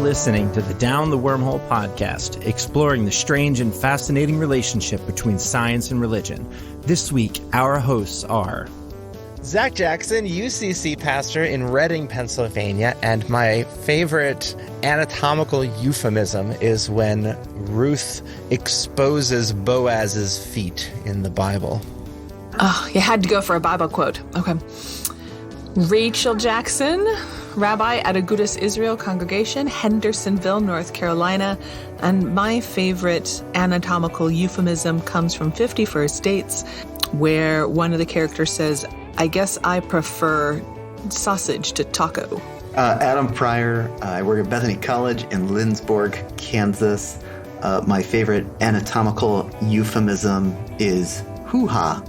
listening to the Down the Wormhole podcast, exploring the strange and fascinating relationship between science and religion. This week, our hosts are Zach Jackson, UCC pastor in Reading, Pennsylvania, and my favorite anatomical euphemism is when Ruth exposes Boaz's feet in the Bible. Oh, you had to go for a Bible quote. Okay. Rachel Jackson, rabbi at Agudas Israel Congregation, Hendersonville, North Carolina. And my favorite anatomical euphemism comes from 50 First Dates, where one of the characters says, I guess I prefer sausage to taco. Adam Pryor. I work at Bethany College in Lindsborg, Kansas. My favorite anatomical euphemism is hoo-ha.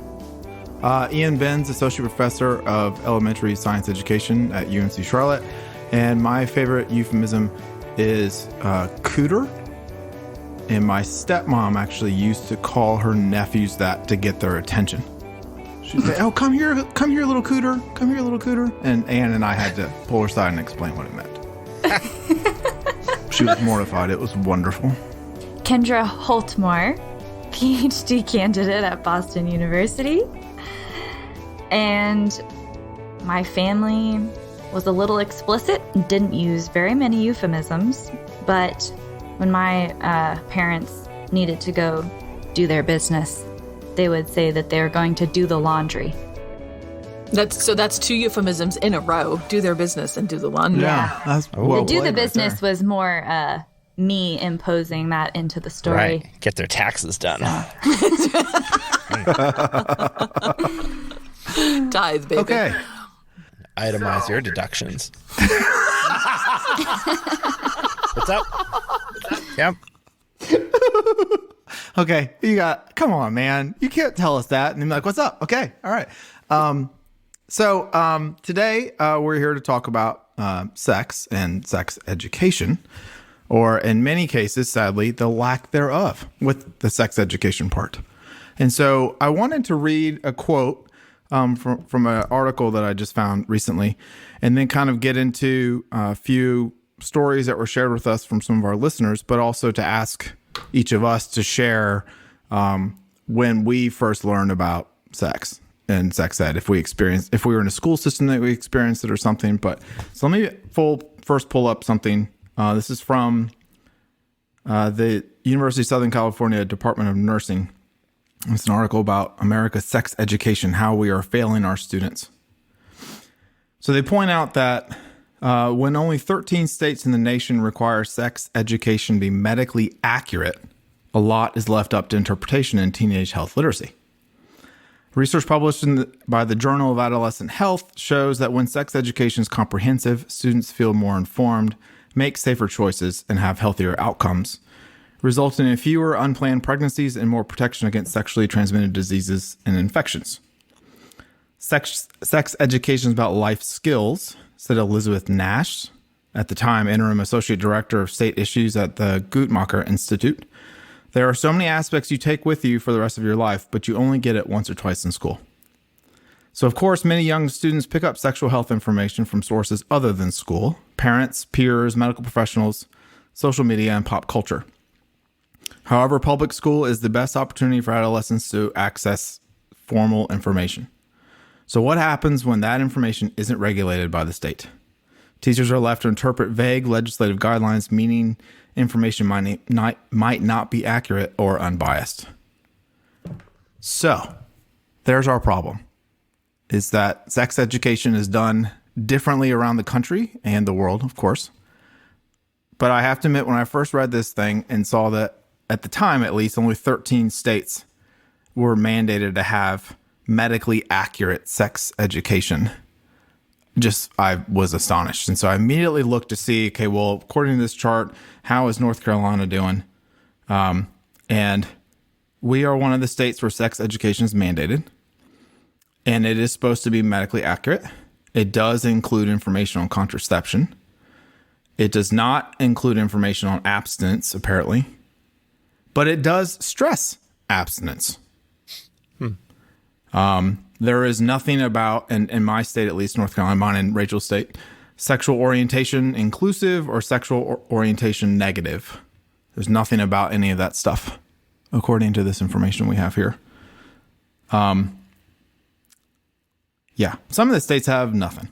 Ian Benz, Associate Professor of Elementary Science Education at UNC Charlotte. And my favorite euphemism is cooter. And my stepmom actually used to call her nephews that to get their attention. She'd say, oh, come here, little cooter. Come here, little cooter. And Anne and I had to pull her aside and explain what it meant. She was mortified. It was wonderful. Kendra Holtmore, PhD candidate at Boston University. And my family was a little explicit and didn't use very many euphemisms. But when my parents needed to go do their business, they would say that they were going to do the laundry. That's two euphemisms in a row. Do their business and do the laundry. Yeah. That's well the do the played business right was more me imposing that into the story. Right. Get their taxes done. Tithe, baby. Okay. Itemize your deductions. What's up? Yep. Okay, come on, man. You can't tell us that. And I'm like, what's up? Okay, all right. So today we're here to talk about sex and sex education, or in many cases, sadly, the lack thereof with the sex education part. And so I wanted to read a quote from an article that I just found recently, and then kind of get into a few stories that were shared with us from some of our listeners, but also to ask each of us to share when we first learned about sex and sex ed, if we were in a school system that we experienced it or something. But so let me first pull up something. This is from the University of Southern California Department of Nursing. It's an article about America's sex education, how we are failing our students. So they point out that when only 13 states in the nation require sex education to be medically accurate, a lot is left up to interpretation in teenage health literacy. Research published by the Journal of Adolescent Health shows that when sex education is comprehensive, students feel more informed, make safer choices, and have healthier outcomes, resulting in fewer unplanned pregnancies and more protection against sexually transmitted diseases and infections. Sex education is about life skills, said Elizabeth Nash, at the time interim associate director of state issues at the Guttmacher Institute. There are so many aspects you take with you for the rest of your life, but you only get it once or twice in school. So, of course, many young students pick up sexual health information from sources other than school: parents, peers, medical professionals, social media, and pop culture. However, public school is the best opportunity for adolescents to access formal information. So what happens when that information isn't regulated by the state? Teachers are left to interpret vague legislative guidelines, meaning information might not be accurate or unbiased. So there's our problem, is that sex education is done differently around the country and the world, of course. But I have to admit, when I first read this thing and saw that, at the time at least, only 13 states were mandated to have medically accurate sex education, I was astonished. And so I immediately looked to see, okay, well, according to this chart, how is North Carolina doing? And we are one of the states where sex education is mandated, and it is supposed to be medically accurate. It does include information on contraception. It does not include information on abstinence, apparently, but it does stress abstinence. There is nothing about, in my state at least, North Carolina, mine and Rachel's state, sexual orientation inclusive or sexual orientation negative. There's nothing about any of that stuff, according to this information we have here. Yeah, some of the states have nothing.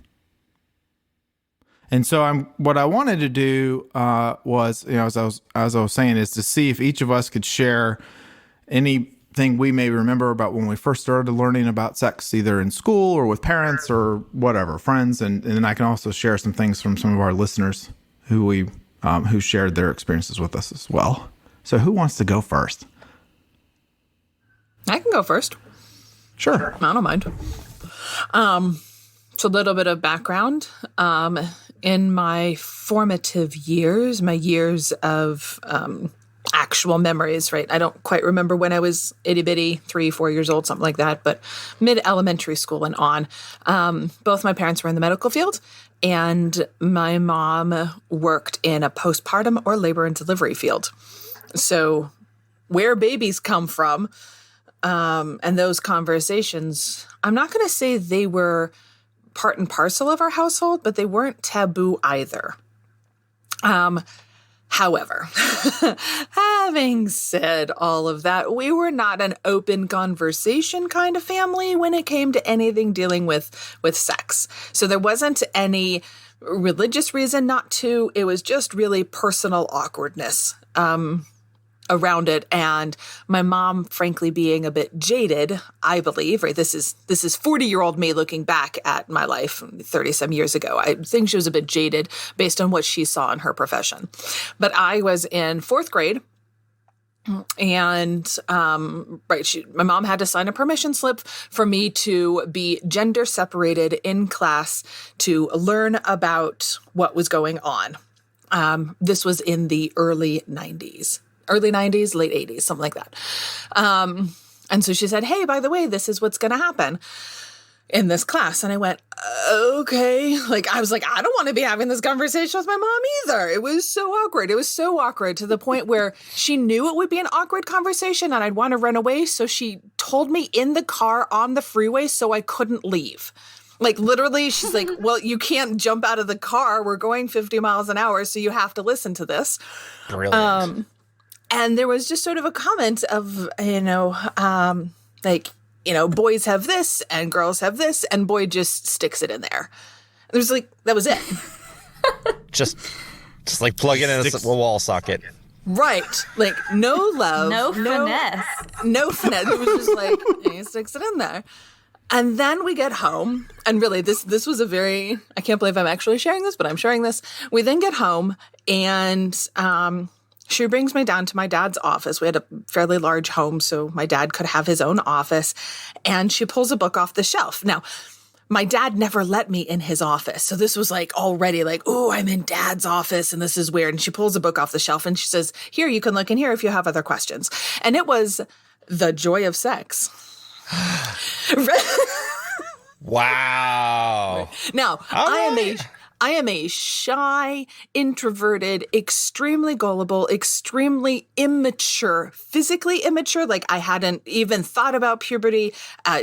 And so what I wanted to do was, as I was saying, is to see if each of us could share anything we may remember about when we first started learning about sex, either in school or with parents or whatever, friends. And then I can also share some things from some of our listeners who shared their experiences with us as well. So who wants to go first? I can go first. Sure. I don't mind. So a little bit of background. In my formative years, my years of actual memories, right? I don't quite remember when I was itty bitty, 3-4 years old, something like that, but mid-elementary school and on. Both my parents were in the medical field, and my mom worked in a postpartum or labor and delivery field. So where babies come from, and those conversations, I'm not going to say they were part and parcel of our household, but they weren't taboo either. However, having said all of that, we were not an open conversation kind of family when it came to anything dealing with sex. So there wasn't any religious reason not to. It was just really personal awkwardness around it, and my mom, frankly, being a bit jaded, I believe, right? This is 40-year-old me looking back at my life 30-some years ago. I think she was a bit jaded based on what she saw in her profession. But I was in 4th grade, and my mom had to sign a permission slip for me to be gender separated in class to learn about what was going on. This was in the early 90s, late 80s, something like that. And so she said, hey, by the way, this is what's going to happen in this class. And I went, okay. I was like, I don't want to be having this conversation with my mom either. It was so awkward. It was so awkward to the point where she knew it would be an awkward conversation and I'd want to run away. So she told me in the car on the freeway so I couldn't leave. Literally, she's like, well, you can't jump out of the car. We're going 50 miles an hour, so you have to listen to this. Brilliant. And there was just sort of a comment of, boys have this and girls have this, and boy just sticks it in there. It was that was it. just plug it in a wall socket. Right. No love. No finesse. No finesse. It was just he sticks it in there. And then we get home, and really this was I can't believe I'm actually sharing this, but I'm sharing this. We then get home, and she brings me down to my dad's office. We had a fairly large home, so my dad could have his own office. And she pulls a book off the shelf. Now, my dad never let me in his office. So this was already oh, I'm in dad's office and this is weird. And she pulls a book off the shelf and she says, here, you can look in here if you have other questions. And it was The Joy of Sex. Wow. Now, I am a shy, introverted, extremely gullible, extremely immature, physically immature. I hadn't even thought about puberty,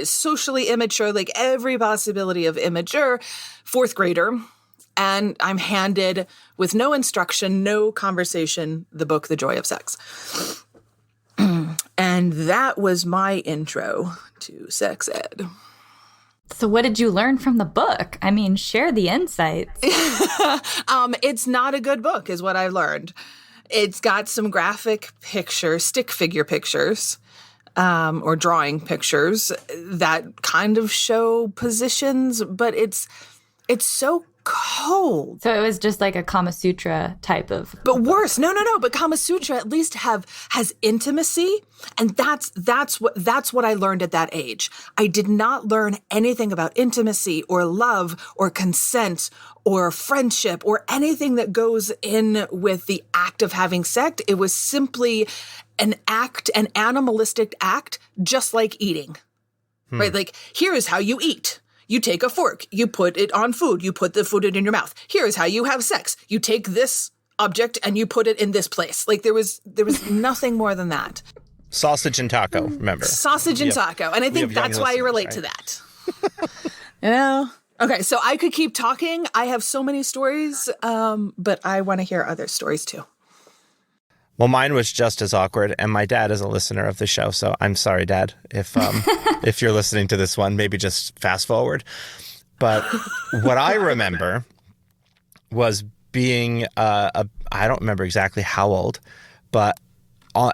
socially immature, every possibility of immature, 4th grader. And I'm handed, with no instruction, no conversation, the book, The Joy of Sex. And that was my intro to sex ed. So what did you learn from the book? I mean, share the insights. It's not a good book, is what I learned. It's got some graphic pictures, stick figure pictures, or drawing pictures that kind of show positions, but it's so cold. So it was just like a Kama Sutra type of... But worse. No. But Kama Sutra at least has intimacy. And that's what I learned at that age. I did not learn anything about intimacy or love or consent or friendship or anything that goes in with the act of having sex. It was simply an animalistic act, just like eating. Right? Here is how you eat. You take a fork, you put it on food, you put the food in your mouth. Here's how you have sex. You take this object and you put it in this place. There was nothing more than that. Sausage and taco, remember. Sausage and taco. And I think that's why I relate to that. Okay, so I could keep talking. I have so many stories, but I want to hear other stories too. Well, mine was just as awkward, and my dad is a listener of the show, so I'm sorry, Dad, if if you're listening to this one, maybe just fast forward. But what I remember was being I don't remember exactly how old, but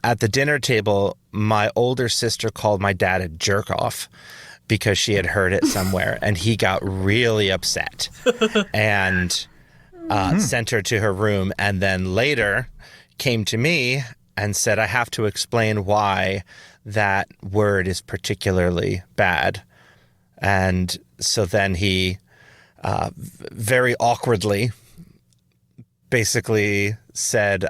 at the dinner table, my older sister called my dad a jerk off because she had heard it somewhere, and he got really upset and sent her to her room, and then later came to me and said, I have to explain why that word is particularly bad. And so then he very awkwardly basically said,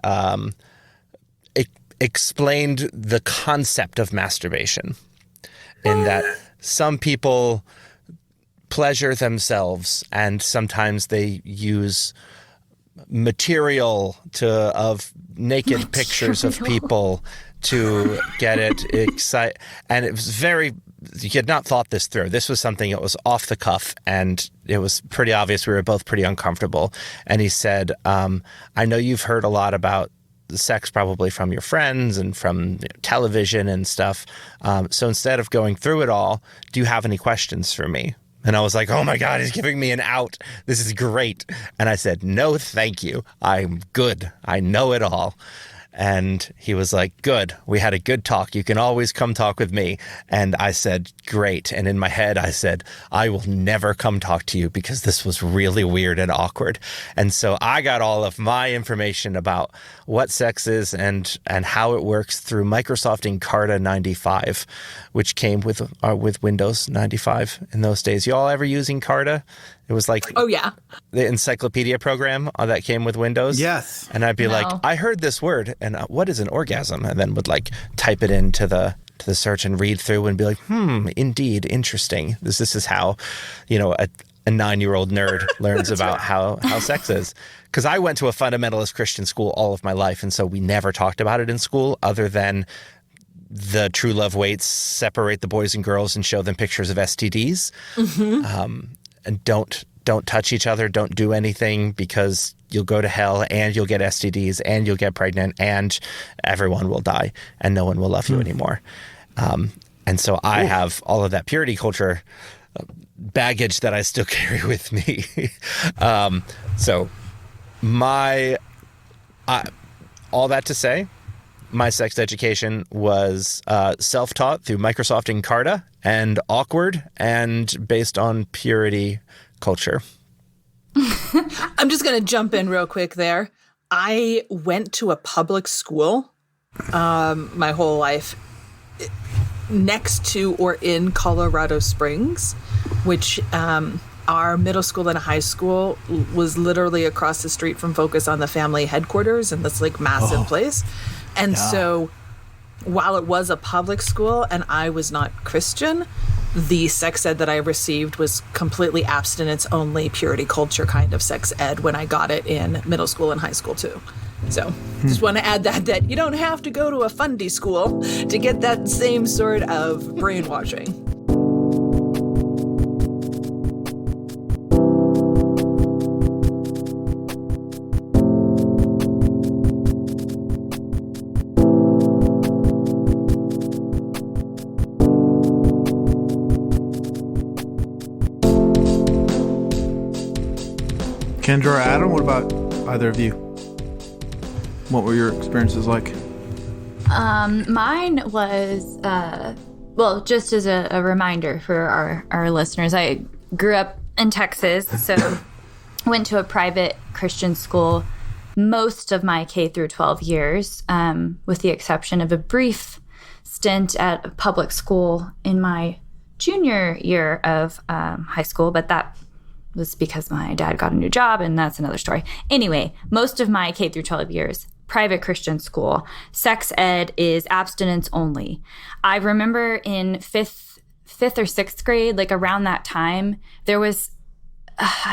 explained the concept of masturbation in that some people pleasure themselves and sometimes they use material of naked pictures of people to get it excited. And it was he had not thought this through. This was something that was off the cuff, and it was pretty obvious we were both pretty uncomfortable. And he said, I know you've heard a lot about sex probably from your friends and from television and stuff. So instead of going through it all, do you have any questions for me? And I was like, oh my God, he's giving me an out. This is great. And I said, no, thank you. I'm good. I know it all. And he was like, good. We had a good talk. You can always come talk with me. And I said, great. And in my head, I said, I will never come talk to you because this was really weird and awkward. And so I got all of my information about what sex is and how it works through Microsoft Encarta 95, which came with Windows 95 in those days. You all ever use Encarta? It was like the encyclopedia program that came with Windows. Yes. And I'd be like, I heard this word, and what is an orgasm? And then would like type it into the search and read through and be like, indeed, interesting. This is how, a 9-year-old nerd learns about how sex is. Because I went to a fundamentalist Christian school all of my life, and so we never talked about it in school other than the true love waits separate the boys and girls and show them pictures of STDs. Mm-hmm. And don't touch each other. Don't do anything because you'll go to hell and you'll get STDs and you'll get pregnant and everyone will die and no one will love you anymore. And so I have all of that purity culture baggage that I still carry with me. So all that to say, my sex education was self-taught through Microsoft Encarta and awkward and based on purity culture. I'm just going to jump in real quick there. I went to a public school my whole life next to or in Colorado Springs, which our middle school and high school was literally across the street from Focus on the Family headquarters in this like massive place. And so while it was a public school and I was not Christian, the sex ed that I received was completely abstinence only, purity culture kind of sex ed when I got it in middle school and high school too. So just want to add that you don't have to go to a fundy school to get that same sort of brainwashing. Kendra or Adam, what about either of you? What were your experiences like? Mine was, just as a reminder for our listeners, I grew up in Texas, so went to a private Christian school most of my K through 12 years, with the exception of a brief stint at a public school in my junior year of high school, but that was because my dad got a new job, and that's another story. Anyway, most of my K through 12 years, private Christian school, sex ed is abstinence only. I remember in fifth or sixth grade, like around that time, there was,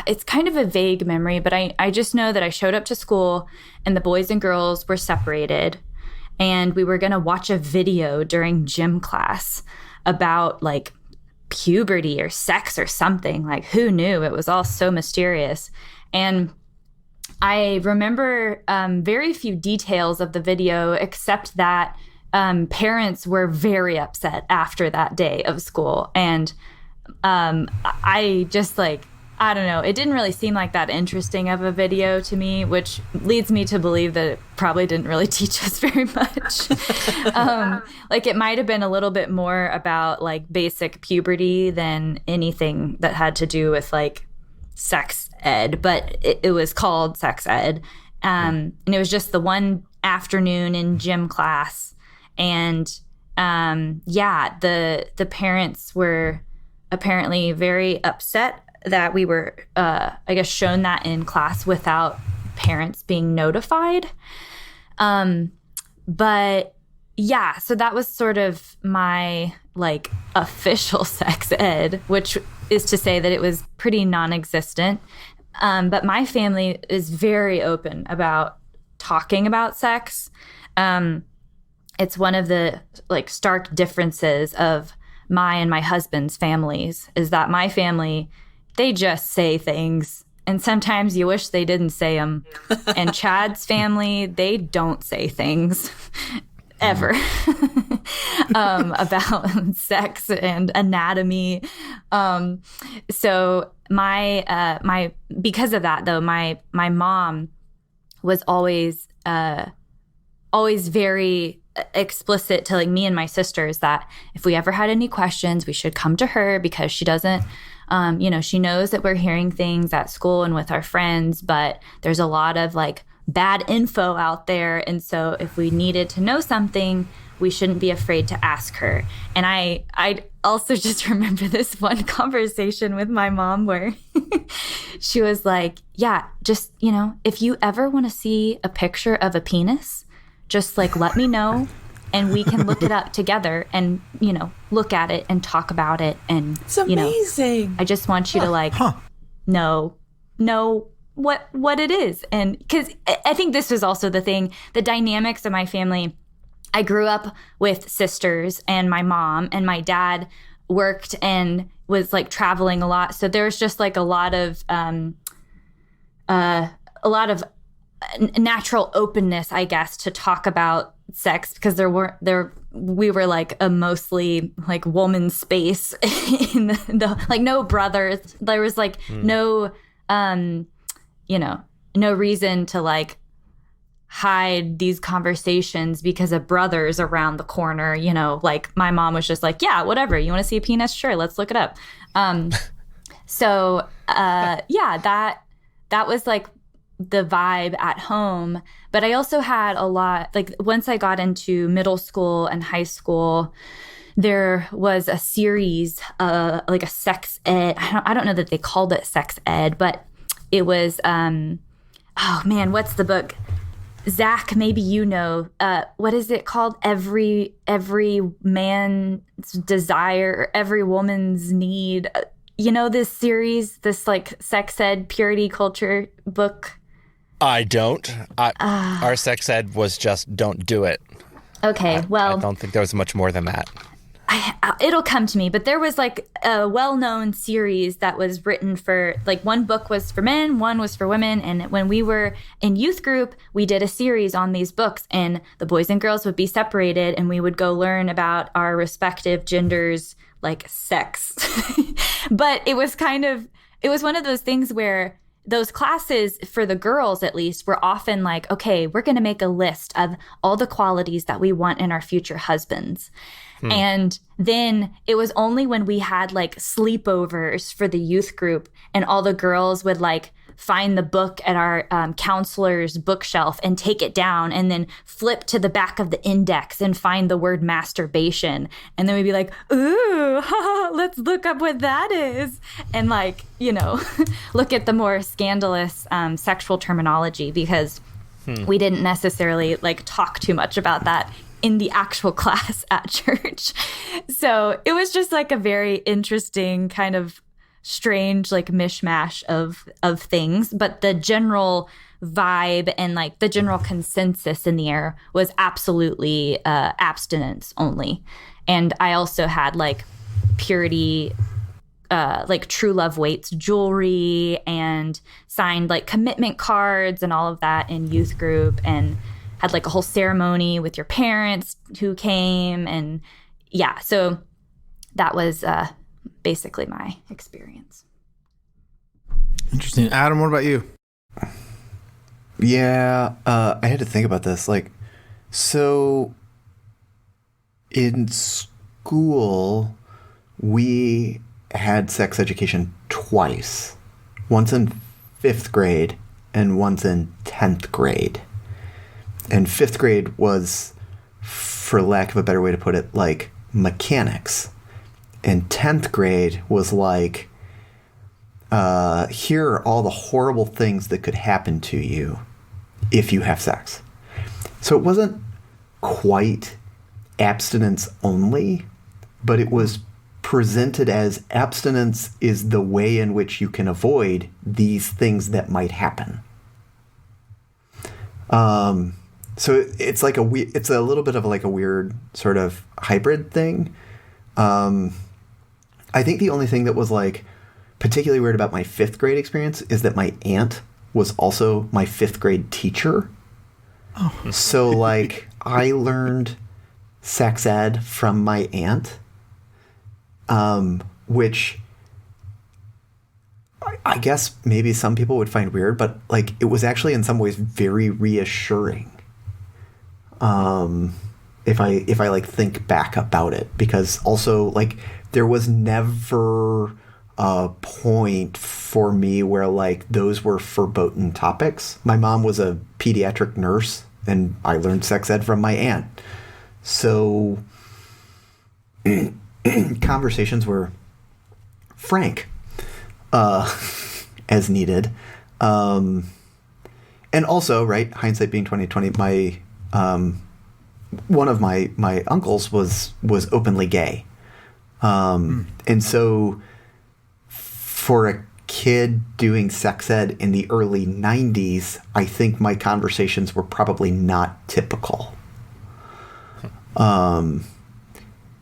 it's kind of a vague memory, but I just know that I showed up to school and the boys and girls were separated, and we were going to watch a video during gym class about like puberty or sex or something. Like, who knew? It was all so mysterious. And I remember very few details of the video, except that parents were very upset after that day of school. And I just I don't know, it didn't really seem like that interesting of a video to me, which leads me to believe that it probably didn't really teach us very much. It might have been a little bit more about basic puberty than anything that had to do with sex ed, but it was called sex ed. And it was just the one afternoon in gym class. And the parents were apparently very upset that we were, shown that in class without parents being notified. But yeah, so that was sort of my official sex ed, which is to say that it was pretty non-existent. But my family is very open about talking about sex. It's one of the stark differences of my and my husband's families is that my family, they just say things, and sometimes you wish they didn't say them. And Chad's family, they don't say things ever about sex and anatomy. So my because of that though, my mom was always very explicit to me and my sisters that if we ever had any questions, we should come to her because she doesn't, she knows that we're hearing things at school and with our friends, but there's a lot of bad info out there. And so if we needed to know something, we shouldn't be afraid to ask her. And I also just remember this one conversation with my mom where she was like, yeah, just, if you ever want to see a picture of a penis, just let me know and we can look it up together and, look at it and talk about it. And it's amazing. I just want you to know what it is. And because I think this was also the thing, the dynamics of my family. I grew up with sisters and my mom, and my dad worked and was traveling a lot. So there was just a lot of natural openness, I guess, to talk about sex because we were a mostly woman space in the no brothers. There was no no reason to hide these conversations because a brother's around the corner. My mom was just yeah, whatever, you want to see a penis, sure, let's look it up. So that was the vibe at home. But I also had a lot, once I got into middle school and high school, there was a series, a sex ed. I don't know that they called it sex ed, but it was, oh man, what's the book? Zach, maybe what is it called? Every man's desire, every woman's need. This series, this sex ed purity culture book? I don't. Our sex ed was just don't do it. Okay, well. I don't think there was much more than that. It'll come to me, but there was a well-known series that was written for one book was for men, one was for women. And when we were in youth group, we did a series on these books, and the boys and girls would be separated and we would go learn about our respective genders, sex. But it was one of those things where those classes for the girls, at least, were often okay, we're going to make a list of all the qualities that we want in our future husbands. And then it was only when we had sleepovers for the youth group and all the girls would find the book at our counselor's bookshelf and take it down and then flip to the back of the index and find the word masturbation. And then we'd be ooh, let's look up what that is. And look at the more scandalous sexual terminology because we didn't necessarily talk too much about that in the actual class at church. So it was just a very interesting kind of strange mishmash of things, but the general vibe and the general consensus in the air was absolutely abstinence only. And I also had purity, like true love waits jewelry, and signed like commitment cards and all of that in youth group, and had like a whole ceremony with your parents who came. And yeah, so that was basically my experience. Interesting. Adam, what about you? Yeah, I had to think about this. Like, so in school, we had sex education twice. Once in 5th grade and once in 10th grade. And 5th grade was, for lack of a better way to put it, like mechanics. And 10th grade was like, here are all the horrible things that could happen to you if you have sex. So it wasn't quite abstinence only, but it was presented as abstinence is the way in which you can avoid these things that might happen. So it's like it's a little bit of like a weird sort of hybrid thing. I think the only thing that was like particularly weird about my 5th grade experience is that my aunt was also my 5th grade teacher. Oh. So like I learned sex ed from my aunt, which I guess maybe some people would find weird, but like it was actually in some ways very reassuring. If I like think back about it, because also like there was never a point for me where like those were verboten topics. My mom was a pediatric nurse and I learned sex ed from my aunt. So conversations were frank, as needed. And also, right, hindsight being 20/20, my one of my uncles was openly gay. And so for a kid doing sex ed in the early 90s, I think my conversations were probably not typical. And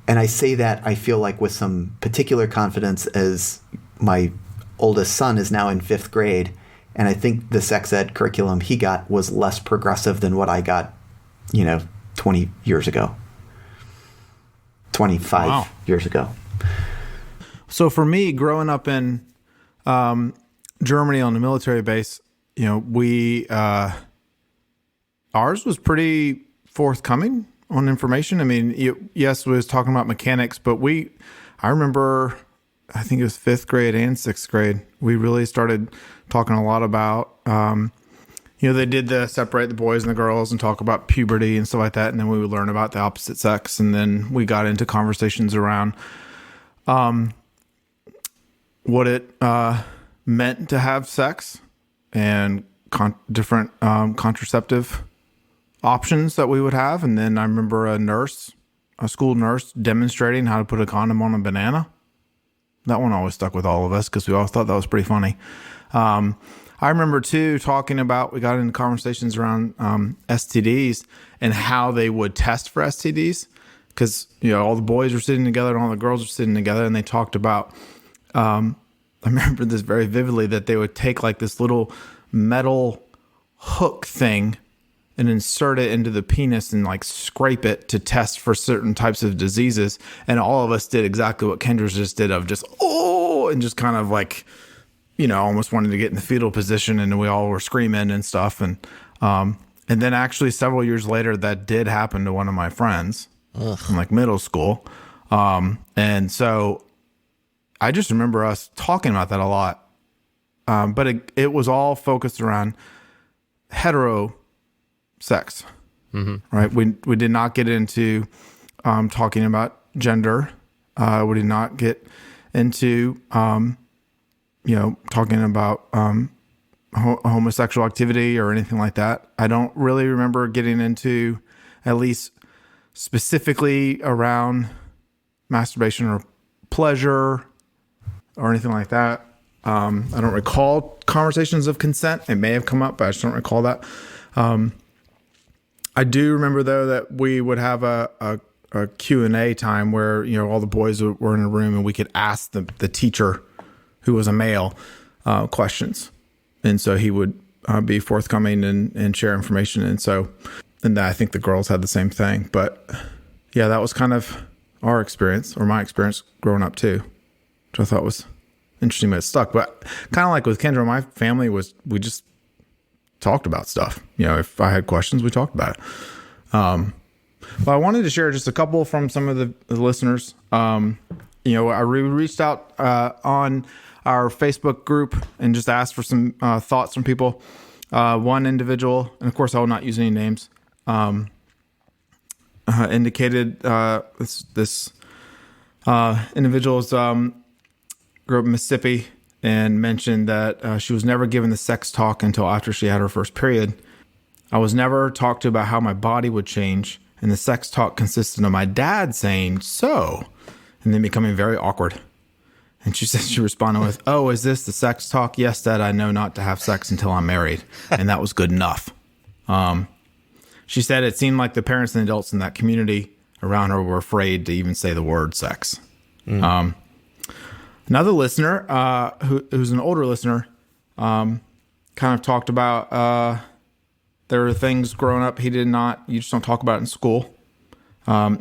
I say that, I feel like, with some particular confidence, as my oldest son is now in 5th grade, and I think the sex ed curriculum he got was less progressive than what I got, 20 years ago. 25 years ago. So for me, growing up in Germany on the military base, we ours was pretty forthcoming on information. I mean, yes, we was talking about mechanics, but I remember, I think it was 5th grade and 6th grade, we really started talking a lot about, they did the separate the boys and the girls and talk about puberty and stuff like that. And then we would learn about the opposite sex. And then we got into conversations around what it meant to have sex and different contraceptive options that we would have. And then I remember a school nurse demonstrating how to put a condom on a banana. That one always stuck with all of us because we always thought that was pretty funny. I remember too we got into conversations around STDs and how they would test for STDs, because all the boys were sitting together and all the girls were sitting together, and they talked about I remember this very vividly, that they would take like this little metal hook thing and insert it into the penis and like scrape it to test for certain types of diseases. And all of us did exactly what Kendra just did, of just, and just kind of like, almost wanted to get in the fetal position, and we all were screaming and stuff. And then actually several years later, that did happen to one of my friends in like middle school. And so I just remember us talking about that a lot. But it was all focused around hetero sex, right? We did not get into talking about gender. We did not get into talking about homosexual activity or anything like that. I don't really remember getting into, at least specifically around masturbation or pleasure or anything like that. I don't recall conversations of consent. It may have come up, but I just don't recall that. I do remember though that we would have a a Q&A time where, all the boys were in a room and we could ask the teacher, who was a male, questions. And so he would be forthcoming and share information. And I think the girls had the same thing. But yeah, that was kind of our experience, or my experience growing up too, which I thought was interesting, but it stuck. But kind of like with Kendra, my family we just talked about stuff. If I had questions, we talked about it. But I wanted to share just a couple from some of the listeners. I reached out on our Facebook group and just asked for some thoughts from people. One individual, and of course I will not use any names, indicated this individual's grew up in Mississippi and mentioned that she was never given the sex talk until after she had her first period. I was never talked to about how my body would change, and the sex talk consisted of my dad saying, "So," and then becoming very awkward. And she said she responded with, "Oh, is this the sex talk? Yes, Dad, I know not to have sex until I'm married." And that was good enough. She said it seemed like the parents and adults in that community around her were afraid to even say the word sex. Another listener, who's an older listener, kind of talked about there are things growing up you just don't talk about in school.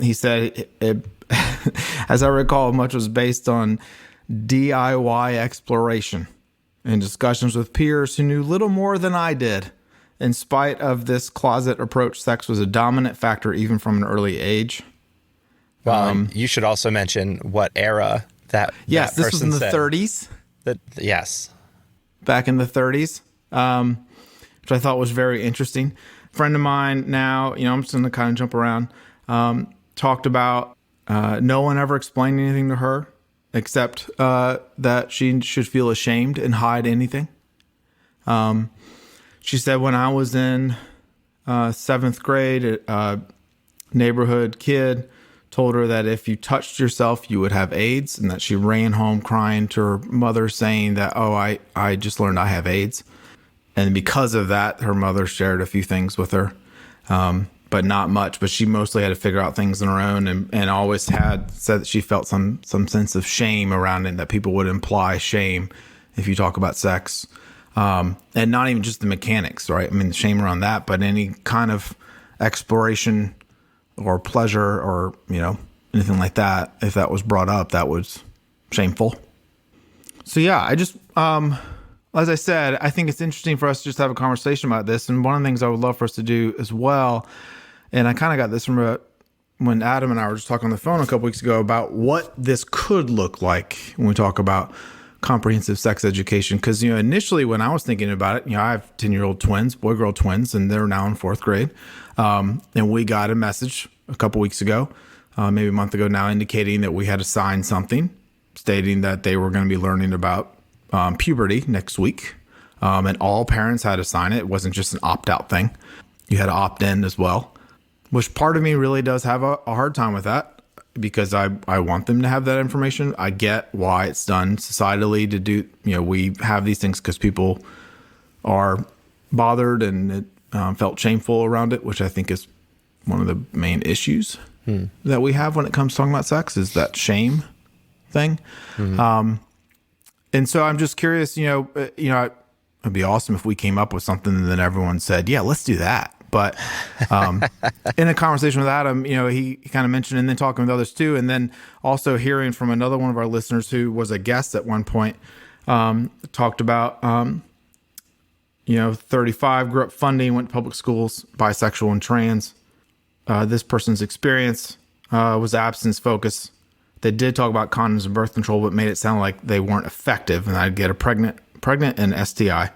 He said, as I recall, much was based on DIY exploration and discussions with peers who knew little more than I did. In spite of this closet approach, sex was a dominant factor even from an early age. Well, you should also mention what era that yes, that this was in the said. 30s. Yes. Back in the 30s, which I thought was very interesting. A friend of mine now, I'm just going to kind of jump around, talked about no one ever explained anything to her except that she should feel ashamed and hide anything. She said when I was in 7th grade, a neighborhood kid told her that if you touched yourself, you would have AIDS, and that she ran home crying to her mother saying that, "Oh, I just learned I have AIDS." And because of that, her mother shared a few things with her, but not much. But she mostly had to figure out things on her own, and always said that she felt some sense of shame around it, that people would imply shame if you talk about sex. And not even just the mechanics, right? I mean, the shame around that, but any kind of exploration or pleasure or, anything like that, if that was brought up, that was shameful. So yeah, I just, as I said, I think it's interesting for us to just have a conversation about this. And one of the things I would love for us to do as well, and I kind of got this from when Adam and I were just talking on the phone a couple weeks ago about what this could look like when we talk about comprehensive sex education. Because, initially when I was thinking about it, I have 10-year-old twins, boy-girl twins, and they're now in 4th grade. And we got a message a couple weeks ago, maybe a month ago now, indicating that we had to sign something stating that they were going to be learning about puberty next week. And all parents had to sign it. It wasn't just an opt-out thing. You had to opt in as well, which part of me really does have a hard time with that, because I want them to have that information. I get why it's done societally to do, we have these things because people are bothered and it felt shameful around it, which I think is one of the main issues that we have when it comes to talking about sex, is that shame thing. And so I'm just curious, it'd be awesome if we came up with something and then everyone said, yeah, let's do that. But in a conversation with Adam, he kind of mentioned, and then talking with others too, and then also hearing from another one of our listeners who was a guest at one point, talked about, 35, grew up funding, went to public schools, bisexual and trans. This person's experience was abstinence focused. They did talk about condoms and birth control, but made it sound like they weren't effective, and I'd get a pregnant and STI.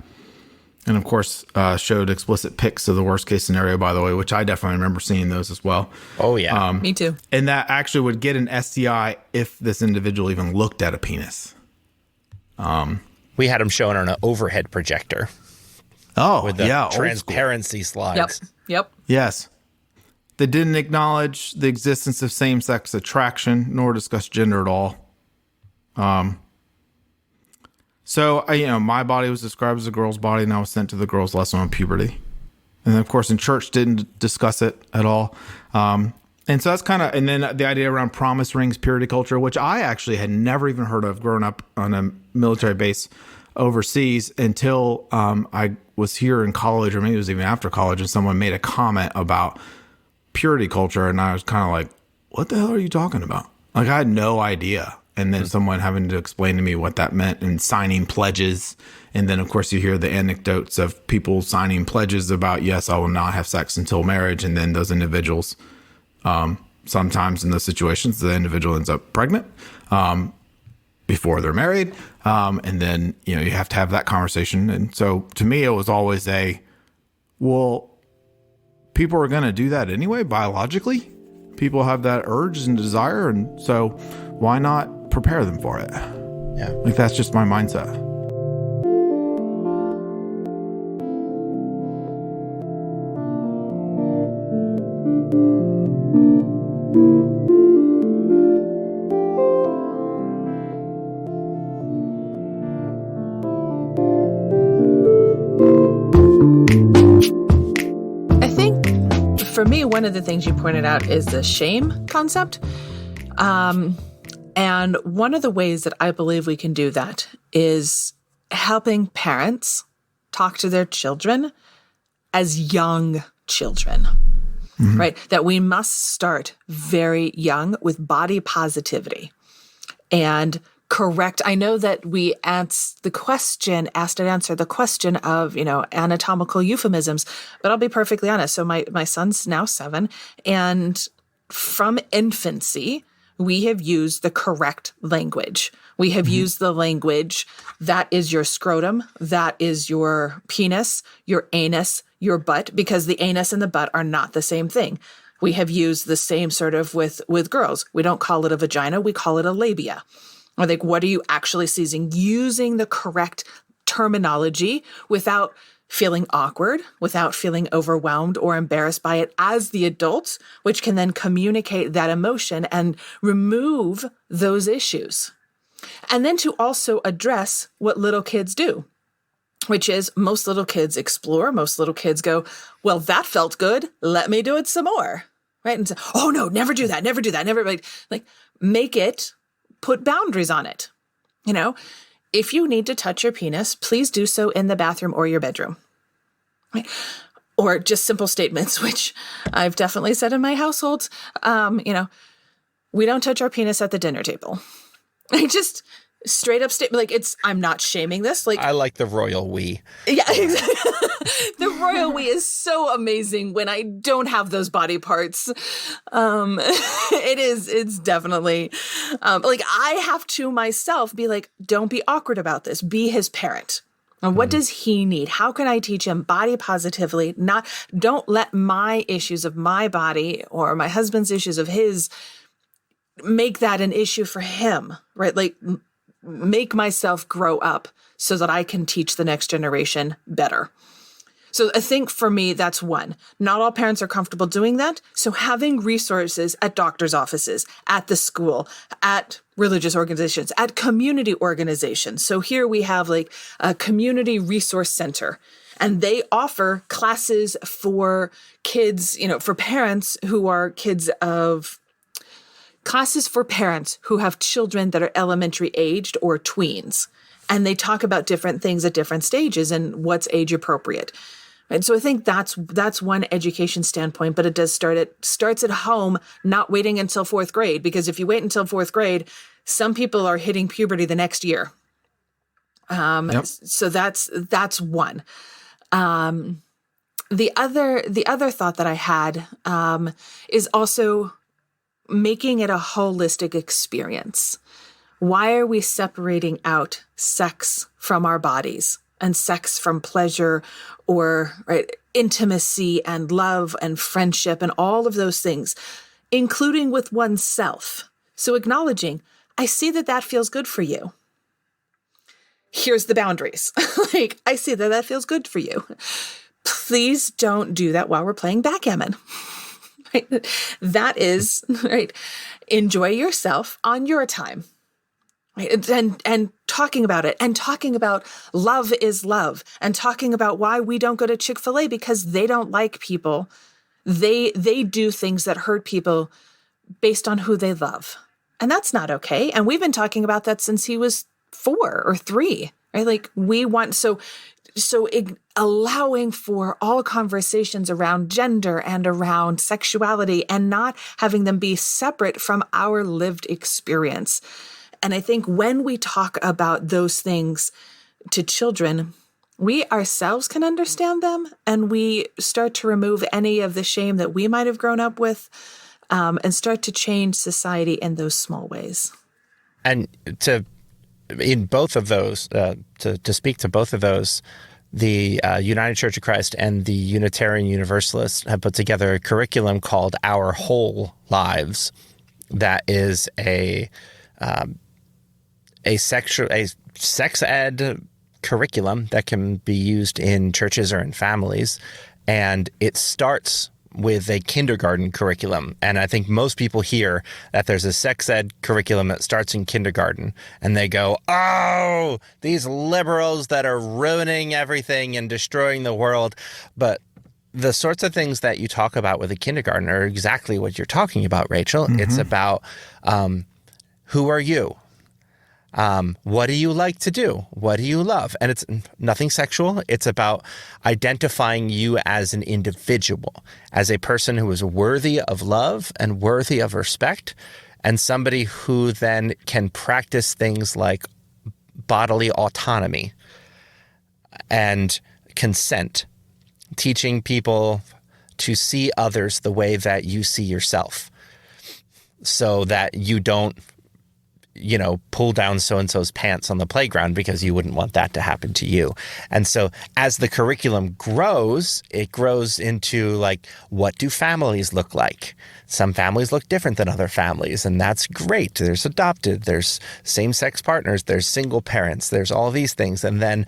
And of course, showed explicit pics of the worst case scenario, by the way, which I definitely remember seeing those as well. Oh, yeah. Me too. And that actually would get an STI if this individual even looked at a penis. We had them shown on an overhead projector. Oh, with the yeah. transparency slides. Yep. Yes. They didn't acknowledge the existence of same-sex attraction, nor discuss gender at all. So, my body was described as a girl's body, and I was sent to the girls' lesson on puberty. And then, of course, in church, didn't discuss it at all. And so that's kind of, and then the idea around promise rings, purity culture, which I actually had never even heard of growing up on a military base overseas until I was here in college, or maybe it was even after college, and someone made a comment about purity culture. And I was kind of like, what the hell are you talking about? Like, I had no idea. And then someone having to explain to me what that meant and signing pledges. And then, of course, you hear the anecdotes of people signing pledges about, yes, I will not have sex until marriage. And then those individuals, sometimes in those situations, the individual ends up pregnant before they're married. And then, you have to have that conversation. And so to me, it was always well, people are going to do that anyway, biologically. People have that urge and desire. And so why not prepare them for it? Yeah. Like, that's just my mindset. I think for me, one of the things you pointed out is the shame concept. And one of the ways that I believe we can do that is helping parents talk to their children as young children, right? That we must start very young with body positivity and correct. I know that we asked the question of, anatomical euphemisms, but I'll be perfectly honest. So my son's now 7, and from infancy, we have used the correct language. We have used the language that is your scrotum, that is your penis, your anus, your butt, because the anus and the butt are not the same thing. We have used the same sort of with girls. We don't call it a vagina, we call it a labia. Or like, what are you actually seizing? Using the correct terminology without feeling awkward, without feeling overwhelmed or embarrassed by it as the adults, which can then communicate that emotion and remove those issues. And then to also address what little kids do, which is most little kids explore. Most little kids go, well, that felt good. Let me do it some more. Right? And say, oh no, never do that. Never do that. Never like make it, put boundaries on it. If you need to touch your penis, please do so in the bathroom or your bedroom. Right? Or just simple statements, which I've definitely said in my household. We don't touch our penis at the dinner table. Just straight up statement. I'm not shaming this. I like the royal we. Yeah, exactly. The royal we is so amazing when I don't have those body parts. It's definitely, I have to myself be like, don't be awkward about this. Be his parent. And what does he need? How can I teach him body positively? Don't let my issues of my body or my husband's issues of his make that an issue for him, right? Make myself grow up so that I can teach the next generation better. So I think for me, that's one. Not all parents are comfortable doing that. So having resources at doctor's offices, at the school, at religious organizations, at community organizations. So here we have a community resource center, and they offer classes for kids, for parents who are classes for parents who have children that are elementary aged or tweens. And they talk about different things at different stages and what's age appropriate. And so I think that's one education standpoint, but it starts at home, not waiting until 4th grade, because if you wait until 4th grade, some people are hitting puberty the next year. Yep. So that's one. The other thought that I had is also making it a holistic experience. Why are we separating out sex from our bodies and sex from pleasure or intimacy and love and friendship and all of those things, including with oneself? So acknowledging, I see that feels good for you. Here's the boundaries. I see that feels good for you. Please don't do that while we're playing backgammon. Right? That is, right. Enjoy yourself on your time. Right? And talking about it, and talking about love is love, and talking about why we don't go to Chick-fil-A because they don't like people they do things that hurt people based on who they love. And that's not okay. And we've been talking about that since he was 4 or 3, right? Like we want, so allowing for all conversations around gender and around sexuality and not having them be separate from our lived experience. And I think when we talk about those things to children, we ourselves can understand them, and we start to remove any of the shame that we might have grown up with, and start to change society in those small ways. And in both of those, to speak to both of those, the United Church of Christ and the Unitarian Universalists have put together a curriculum called Our Whole Lives that is a sex ed curriculum that can be used in churches or in families. And it starts with a kindergarten curriculum. And I think most people hear that there's a sex ed curriculum that starts in kindergarten, and they go, oh, these liberals that are ruining everything and destroying the world. But the sorts of things that you talk about with a kindergarten are exactly what you're talking about, Rachel. Mm-hmm. It's about who are you? What do you like to do? What do you love? And it's nothing sexual. It's about identifying you as an individual, as a person who is worthy of love and worthy of respect, and somebody who then can practice things like bodily autonomy and consent, teaching people to see others the way that you see yourself, so that you don't pull down so-and-so's pants on the playground because you wouldn't want that to happen to you. And so as the curriculum grows, it grows into like, what do families look like? Some families look different than other families, and that's great. There's adopted, there's same-sex partners, there's single parents, there's all these things. And then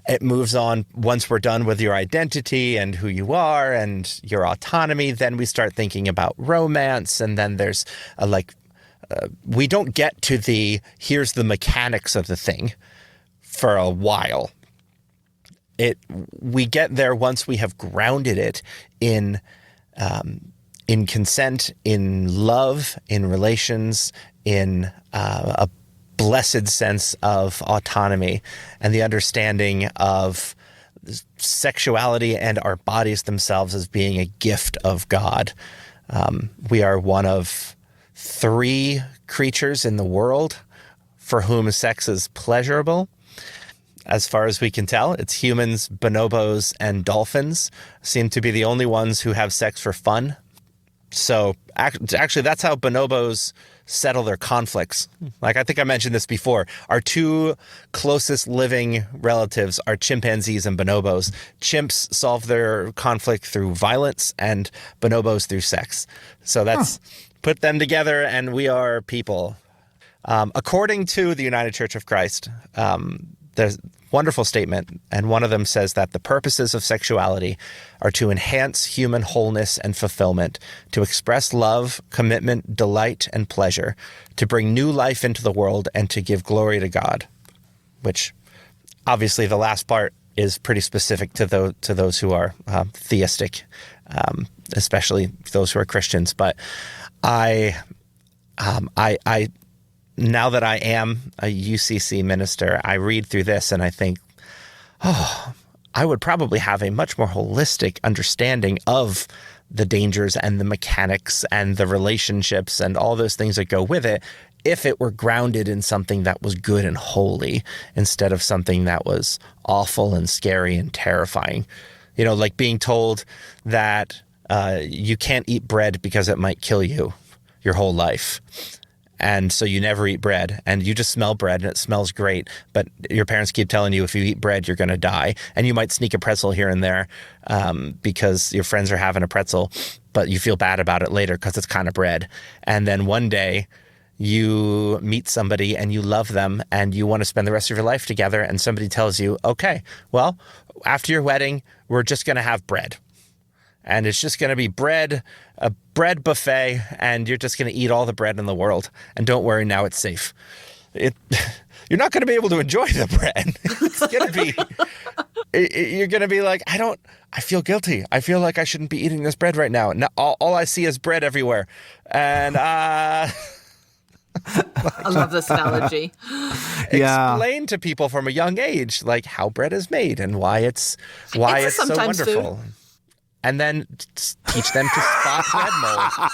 it moves on. Once we're done with your identity and who you are and your autonomy, then we start thinking about romance. And then there's we don't get to here's the mechanics of the thing for a while. We get there once we have grounded it in consent, in love, in relations, in a blessed sense of autonomy, and the understanding of sexuality and our bodies themselves as being a gift of God. We are one of 3 creatures in the world for whom sex is pleasurable. As far as we can tell, it's humans, bonobos, and dolphins seem to be the only ones who have sex for fun. So actually, that's how bonobos settle their conflicts. Like, I think I mentioned this before. Our 2 closest living relatives are chimpanzees and bonobos. Chimps solve their conflict through violence, and bonobos through sex. So that's... Put them together, and we are people. According to the United Church of Christ, there's a wonderful statement, and one of them says that the purposes of sexuality are to enhance human wholeness and fulfillment, to express love, commitment, delight, and pleasure, to bring new life into the world, and to give glory to God, which obviously the last part is pretty specific to those who are theistic, especially those who are Christians. But I now that I am a UCC minister, I read through this and I think, I would probably have a much more holistic understanding of the dangers and the mechanics and the relationships and all those things that go with it if it were grounded in something that was good and holy instead of something that was awful and scary and terrifying. Like being told that you can't eat bread because it might kill you your whole life. And so you never eat bread, and you just smell bread and it smells great. But your parents keep telling you if you eat bread, you're going to die. And you might sneak a pretzel here and there because your friends are having a pretzel, but you feel bad about it later because it's kind of bread. And then one day you meet somebody and you love them and you want to spend the rest of your life together. And somebody tells you, okay, well, after your wedding, we're just going to have bread. And it's just going to be bread, a bread buffet, and you're just going to eat all the bread in the world. And don't worry, now it's safe. You're not going to be able to enjoy the bread. you're going to be like, I feel guilty. I feel like I shouldn't be eating this bread right now. No, all I see is bread everywhere. And I love this analogy. Explain to people from a young age, like, how bread is made and why it's so wonderful. Food. And then teach them to spot bread mold.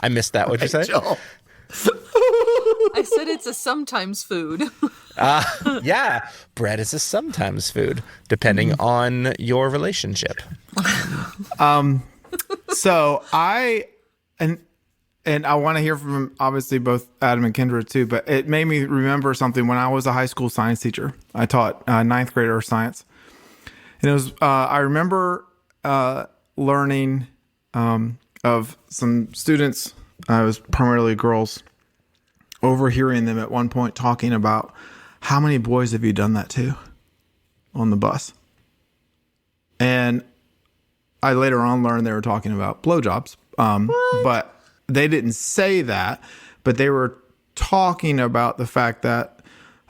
I missed that. What'd you say? I said it's a sometimes food. Yeah, bread is a sometimes food, depending on your relationship. So I want to hear from obviously both Adam and Kendra too, but it made me remember something when I was a high school science teacher. I taught ninth grader science, and it was I remember learning of some students. It was primarily girls. Overhearing them at one point talking about how many boys have you done that to on the bus, and I later on learned they were talking about blowjobs. But they didn't say that, but they were talking about the fact that,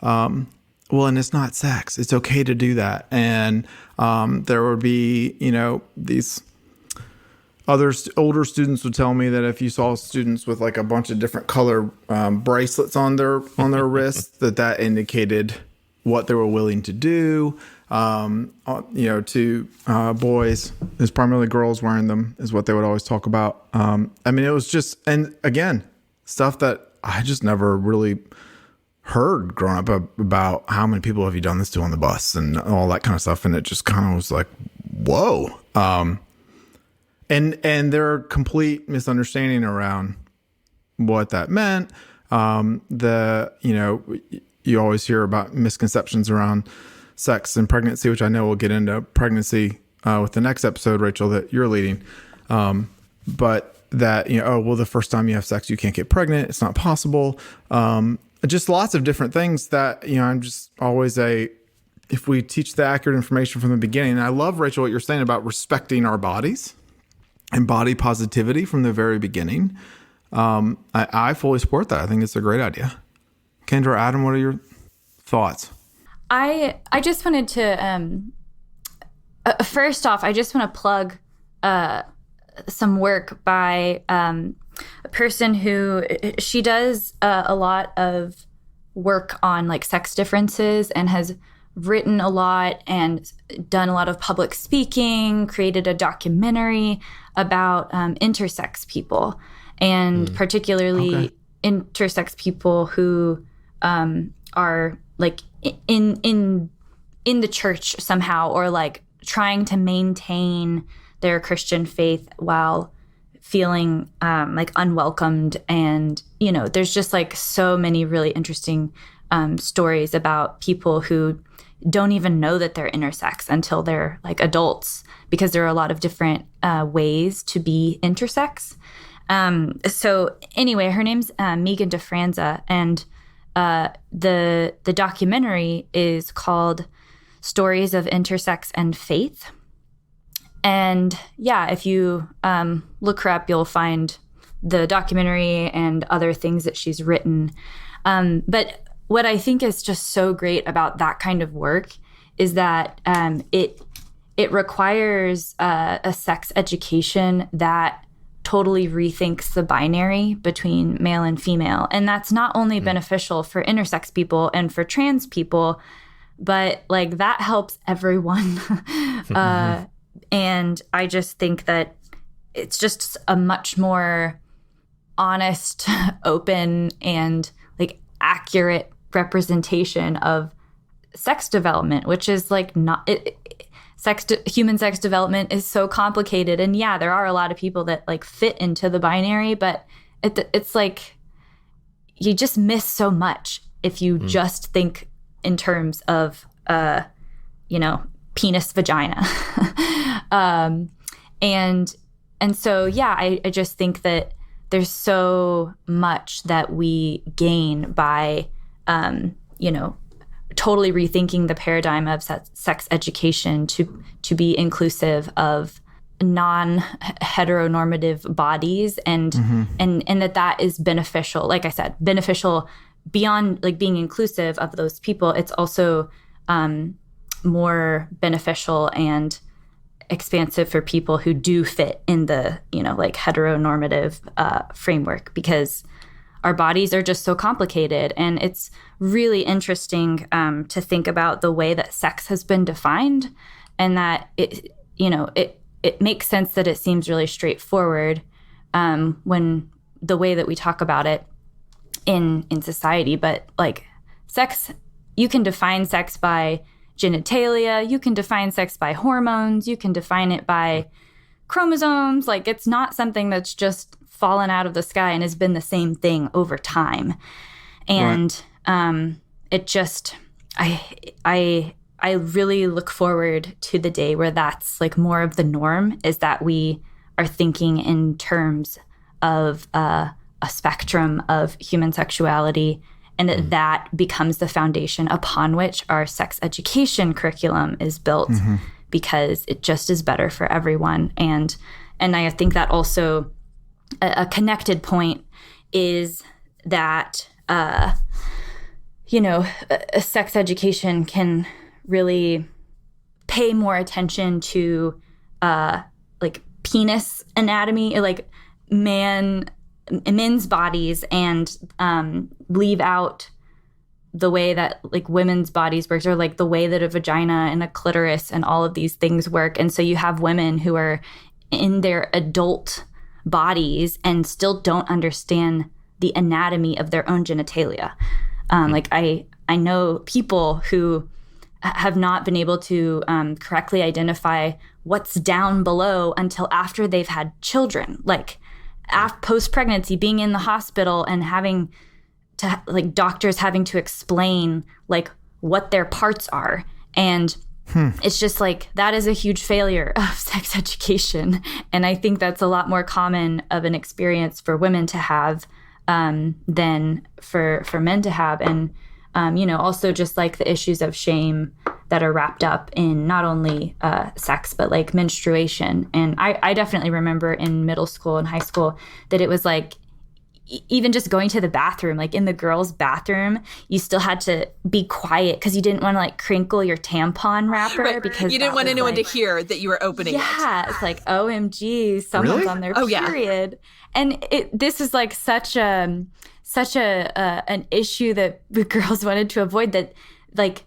and it's not sex. It's okay to do that. And there would be, these older students would tell me that if you saw students with like a bunch of different color bracelets on their wrists, that indicated what they were willing to do. To boys, it's primarily girls wearing them is what they would always talk about. It was just, and again, stuff that I just never really heard growing up about how many people have you done this to on the bus and all that kind of stuff. And it just kind of was like, whoa. And there are complete misunderstanding around what that meant. You always hear about misconceptions around sex and pregnancy, which I know we'll get into pregnancy with the next episode, Rachel, that you're leading. But that, the first time you have sex, you can't get pregnant. It's not possible. Just lots of different things that, I'm just always if we teach the accurate information from the beginning. And I love, Rachel, what you're saying about respecting our bodies and body positivity from the very beginning. I fully support that. I think it's a great idea. Kendra, Adam, what are your thoughts? I just wanted to, first off, I just want to plug some work by a person who, she does a lot of work on like sex differences and has written a lot and done a lot of public speaking, created a documentary about intersex people, and particularly intersex people who are like in the church somehow, or like trying to maintain their Christian faith while feeling like unwelcomed. And there's just like so many really interesting stories about people who don't even know that they're intersex until they're like adults, because there are a lot of different ways to be intersex. So anyway, her name's Megan DeFranza, and the documentary is called Stories of Intersex and Faith. And yeah, if you look her up, you'll find the documentary and other things that she's written. But what I think is just so great about that kind of work is that it requires a sex education that totally rethinks the binary between male and female. And that's not only beneficial for intersex people and for trans people, but like that helps everyone. And I just think that it's just a much more honest, open, and like accurate representation of sex development, which is like not human sex development is so complicated. And yeah, there are a lot of people that like fit into the binary, but it's like you just miss so much if you just think in terms of penis, vagina. And so yeah, I just think that there's so much that we gain by totally rethinking the paradigm of sex education to be inclusive of non-heteronormative bodies, and that is beneficial. Like I said, beneficial beyond like being inclusive of those people. It's also more beneficial and expansive for people who do fit in the, like heteronormative framework, because our bodies are just so complicated. And it's really interesting to think about the way that sex has been defined, and that it makes sense that it seems really straightforward when the way that we talk about it in society. But like sex, you can define sex by genitalia, you can define sex by hormones, you can define it by chromosomes. Like it's not something that's just fallen out of the sky and has been the same thing over time. And it just, I really look forward to the day where that's like more of the norm, is that we are thinking in terms of a spectrum of human sexuality, and that becomes the foundation upon which our sex education curriculum is built, because it just is better for everyone. And I think that also a connected point is that, a sex education can really pay more attention to like penis anatomy, like men's bodies, and leave out the way that like women's bodies work, or like the way that a vagina and a clitoris and all of these things work. And so you have women who are in their adult bodies and still don't understand the anatomy of their own genitalia. Like I know people who have not been able to correctly identify what's down below until after they've had children, like post-pregnancy, being in the hospital and having to, like, doctors having to explain like what their parts are. And it's just like, that is a huge failure of sex education. And I think that's a lot more common of an experience for women to have than for men to have. And, also just like the issues of shame that are wrapped up in not only sex, but like menstruation. And I definitely remember in middle school and high school that it was like, even just going to the bathroom, like in the girls' bathroom, you still had to be quiet because you didn't want to like crinkle your tampon wrapper, because you didn't want anyone to hear that you were opening it. Yeah, it's like, OMG, someone's on their period. And this is like such an issue that the girls wanted to avoid, that like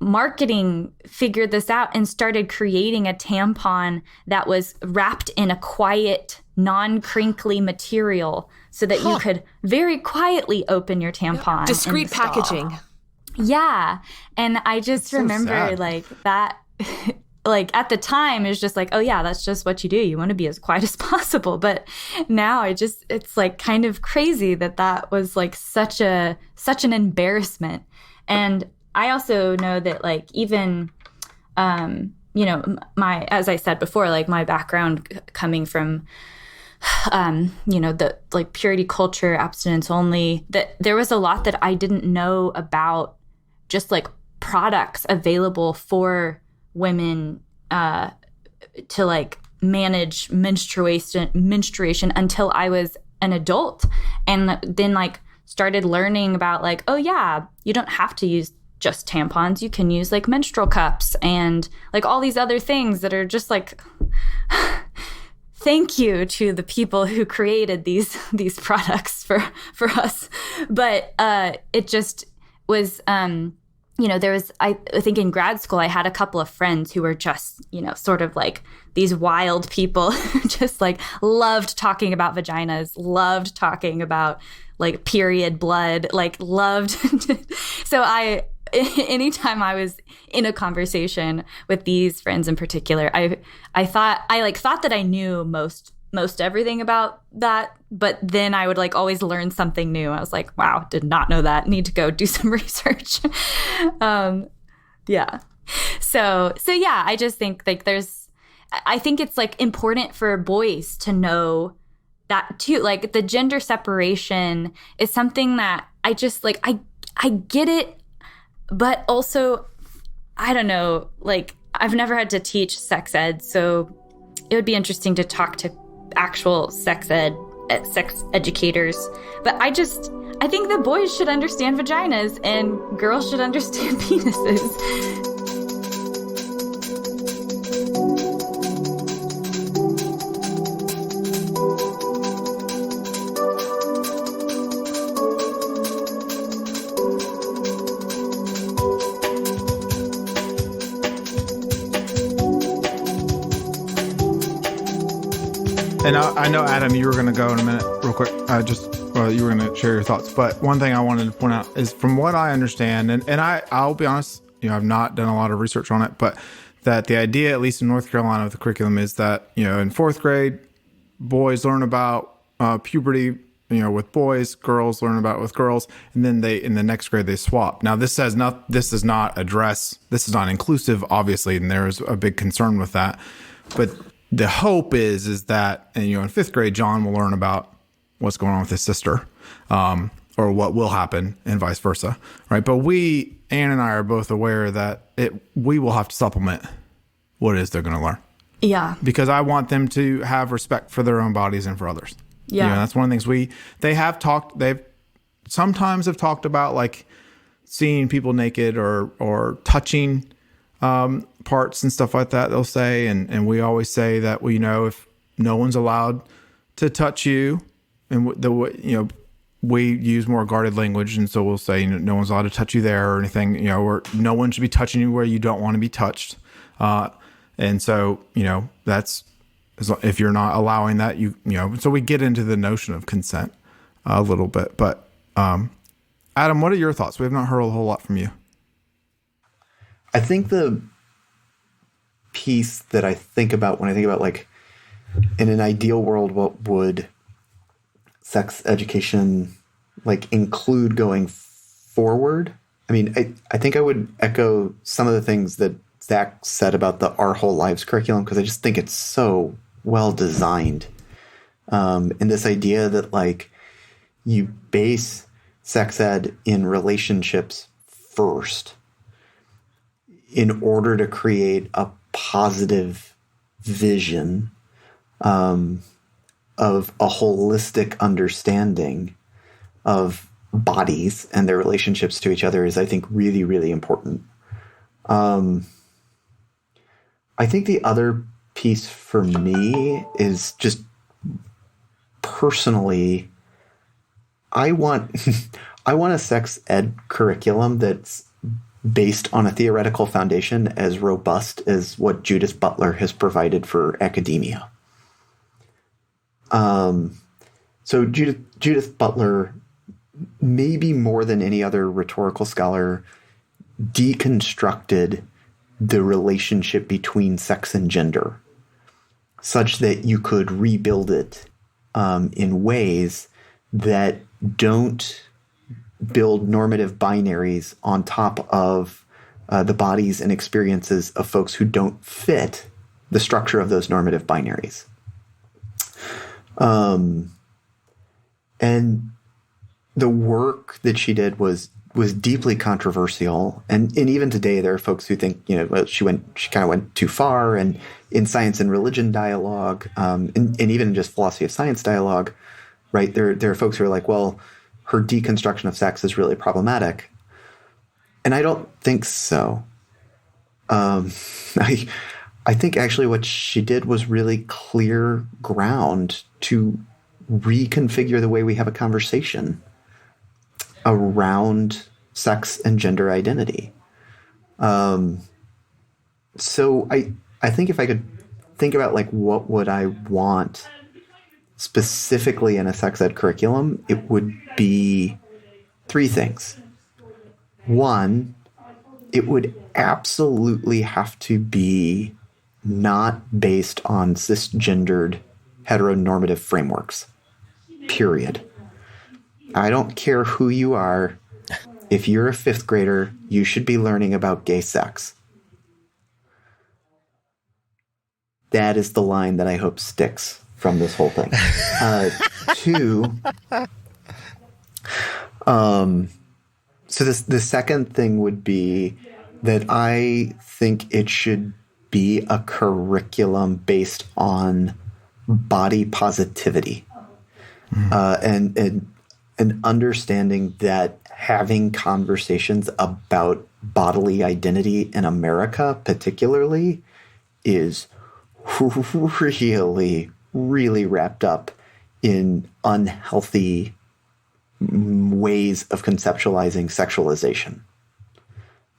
marketing figured this out and started creating a tampon that was wrapped in a quiet, non-crinkly material so that you could very quietly open your tampon. Discreet packaging. Yeah. And I just remember sad. like that, like at the time it was just like, oh yeah, that's just what you do. You want to be as quiet as possible. But now it's like kind of crazy that was like such an embarrassment. And I also know that like even, as I said before, like my background coming from, the like purity culture, abstinence only, that there was a lot that I didn't know about just like products available for women to like manage menstruation until I was an adult, and then like started learning about like, oh yeah, you don't have to use just tampons. You can use like menstrual cups and like all these other things that are just like, thank you to the people who created these products for us. But it just was, there was, I think in grad school, I had a couple of friends who were just, sort of like these wild people who just like loved talking about vaginas, loved talking about like period blood, like loved. So anytime I was in a conversation with these friends in particular, I thought that I knew most everything about that, but then I would like always learn something new. I was like, wow, did not know that. Need to go do some research. Yeah. So yeah, I just think like I think it's like important for boys to know that too. Like the gender separation is something that I just like, I get it. But also, I don't know, like, I've never had to teach sex ed, so it would be interesting to talk to actual sex educators. But I think the boys should understand vaginas and girls should understand penises. And I know, Adam, you were going to go in a minute real quick. You were going to share your thoughts. But one thing I wanted to point out is from what I understand, and I'll be honest, I've not done a lot of research on it, but that the idea, at least in North Carolina with the curriculum, is that, in fourth grade, boys learn about puberty, with boys, girls learn about it with girls, and then in the next grade, they swap. Now, this does not inclusive, obviously, and there is a big concern with that. But the hope is that, and in fifth grade, John will learn about what's going on with his sister, or what will happen, and vice versa, right? But Ann and I are both aware that we will have to supplement what it is they're going to learn. Yeah. Because I want them to have respect for their own bodies and for others. Yeah. That's one of the things they've sometimes have talked about, like seeing people naked or touching parts and stuff like that, they'll say. And we always say that, if no one's allowed to touch you, and we use more guarded language. And so we'll say, no one's allowed to touch you there or anything, or no one should be touching you where you don't want to be touched. And so, that's, if you're not allowing that, so we get into the notion of consent a little bit. But Adam, what are your thoughts? We have not heard a whole lot from you. I think the piece that I think about when I think about, like, in an ideal world, what would sex education include going forward? I mean, I think I would echo some of the things that Zach said about the Our Whole Lives curriculum, because I just think it's so well designed. And this idea that you base sex ed in relationships first in order to create a positive vision of a holistic understanding of bodies and their relationships to each other is, I think, really, really important. I think the other piece for me is just personally, I want a sex ed curriculum that's based on a theoretical foundation as robust as what Judith Butler has provided for academia. So Judith Butler, maybe more than any other rhetorical scholar, deconstructed the relationship between sex and gender such that you could rebuild it in ways that don't build normative binaries on top of the bodies and experiences of folks who don't fit the structure of those normative binaries. And the work that she did was deeply controversial. And even today, there are folks who think, she kind of went too far. And in science and religion dialogue, and even just philosophy of science dialogue, right, there are folks who are like, well, her deconstruction of sex is really problematic. And I don't think so. I think actually what she did was really clear ground to reconfigure the way we have a conversation around sex and gender identity. So I think if I could think about what would I want specifically in a sex ed curriculum, it would be three things. One, it would absolutely have to be not based on cisgendered heteronormative frameworks, period. I don't care who you are. If you're a fifth grader, you should be learning about gay sex. That is the line that I hope sticks from this whole thing. Two, so the second thing would be that I think it should be a curriculum based on body positivity, and understanding that having conversations about bodily identity in America particularly is really, really wrapped up in unhealthy ways of conceptualizing sexualization.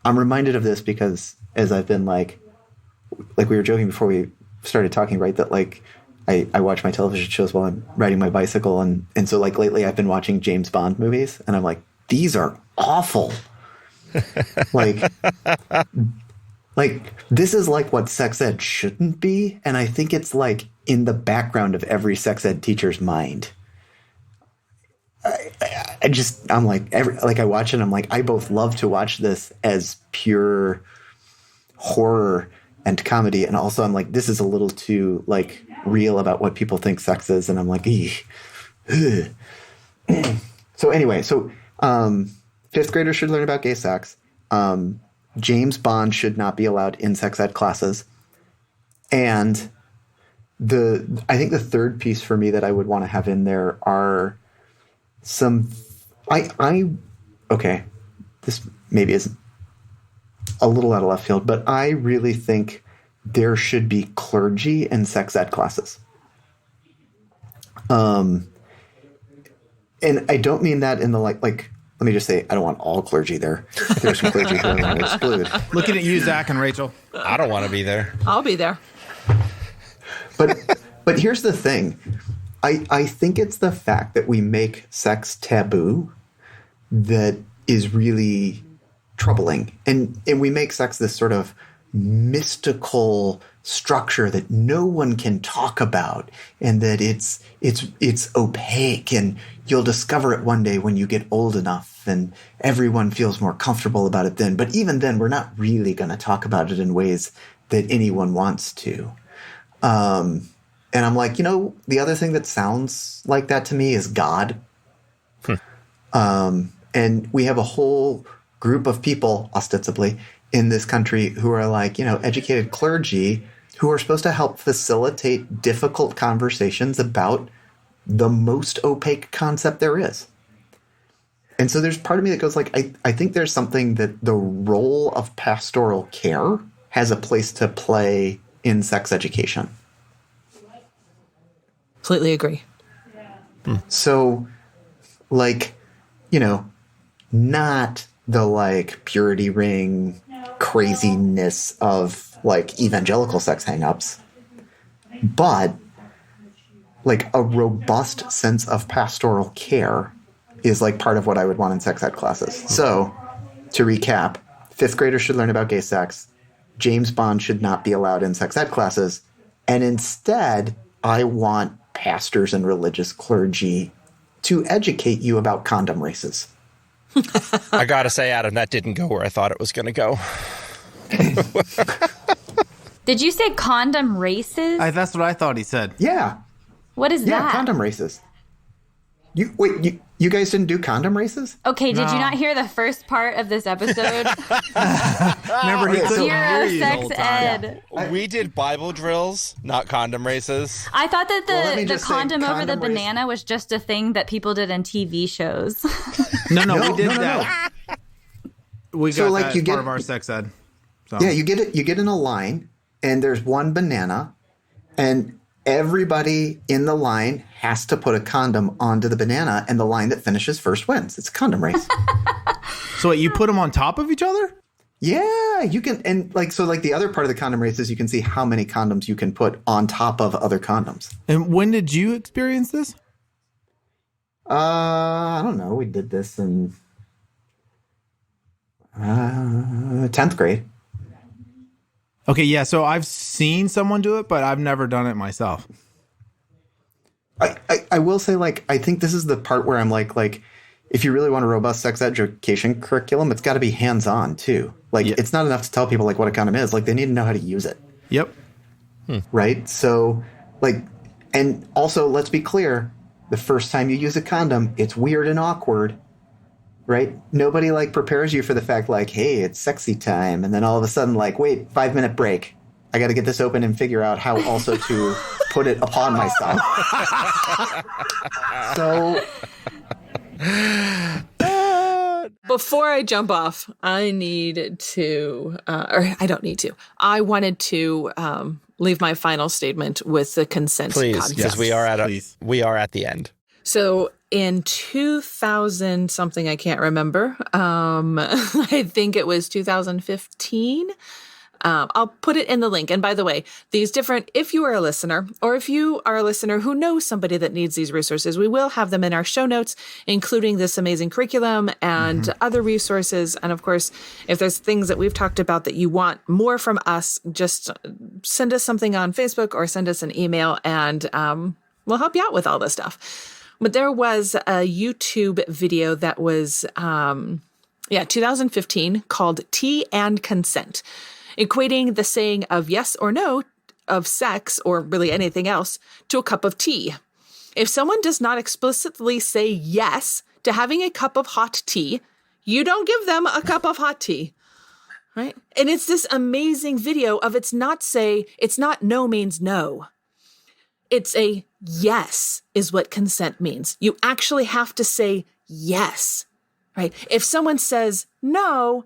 I'm reminded of this because as I've been like we were joking before we started talking, right, that I watch my television shows while I'm riding my bicycle. And so like lately I've been watching James Bond movies and I'm like, these are awful. like this is like what sex ed shouldn't be. And I think it's like in the background of every sex ed teacher's mind. I'm like, I watch it and I'm like, I both love to watch this as pure horror and comedy. And also I'm like, this is a little too like real about what people think sex is. And I'm like, so anyway, fifth graders should learn about gay sex. James Bond should not be allowed in sex ed classes. And I think the third piece for me that I would want to have in there are okay, this maybe is a little out of left field, but I really think there should be clergy in sex ed classes. And I don't mean that in the like, let me just say, I don't want all clergy there. There's some clergy who I want to exclude. Looking at you, Zach and Rachel. I don't want to be there. I'll be there. But here's the thing. I think it's the fact that we make sex taboo that is really troubling. And we make sex this sort of mystical structure that no one can talk about and that it's opaque and you'll discover it one day when you get old enough and everyone feels more comfortable about it then. But even then, we're not really going to talk about it in ways that anyone wants to. And I'm like, the other thing that sounds like that to me is God. And we have a whole group of people, ostensibly, in this country who are like, educated clergy who are supposed to help facilitate difficult conversations about the most opaque concept there is. And so there's part of me that goes like, I think there's something that the role of pastoral care has a place to play in sex education. Completely agree. So, not the purity ring craziness of evangelical sex hangups, but a robust sense of pastoral care is part of what I would want in sex ed classes. So, to recap, fifth graders should learn about gay sex. James Bond should not be allowed in sex ed classes. And instead, I want pastors and religious clergy to educate you about condom races. I gotta say, Adam, that didn't go where I thought it was going to go. Did you say condom races? That's what I thought he said. Yeah. What is that? Yeah, condom races. You guys didn't do condom races? Okay, did you not hear the first part of this episode? Remember, he couldn't hear Zero you the sex whole time. ed. We did Bible drills, not condom races. I thought that Well, let me the just say, condom over the condom race- banana was just a thing that people did in TV shows. No, No, we did no, no, that. We got So, that you as get- part of our sex ed. So. Yeah, you get in a line, and there's one banana, and everybody in the line has to put a condom onto the banana, and the line that finishes first wins. It's a condom race. So wait, you put them on top of each other? Yeah, you can, and the other part of the condom race is you can see how many condoms you can put on top of other condoms. And when did you experience this? I don't know. We did this in 10th grade. Okay, yeah, so I've seen someone do it, but I've never done it myself. I will say, I think this is the part where I'm like, if you really want a robust sex education curriculum, it's got to be hands-on, too. It's not enough to tell people, what a condom is. They need to know how to use it. Yep. Right? So, and also, let's be clear, the first time you use a condom, it's weird and awkward. Right? Nobody prepares you for the fact hey, it's sexy time. And then all of a sudden wait, 5-minute break. I got to get this open and figure out how also to put it upon myself. So. Before I jump off, I needed to, or I don't need to. I wanted to leave my final statement with the consent Please, concept. because we are at the end. So in 2000 something, I can't remember. I think it was 2015. I'll put it in the link. And by the way, these different, if you are a listener, or if you are a listener who knows somebody that needs these resources, we will have them in our show notes, including this amazing curriculum and other resources. And of course, if there's things that we've talked about that you want more from us, just send us something on Facebook or send us an email, and we'll help you out with all this stuff. But there was a YouTube video that was, 2015, called Tea and Consent, equating the saying of yes or no of sex, or really anything else, to a cup of tea. If someone does not explicitly say yes to having a cup of hot tea, you don't give them a cup of hot tea, right? And it's this amazing video of it's not no means no. It's a yes is what consent means. You actually have to say yes, right? If someone says no,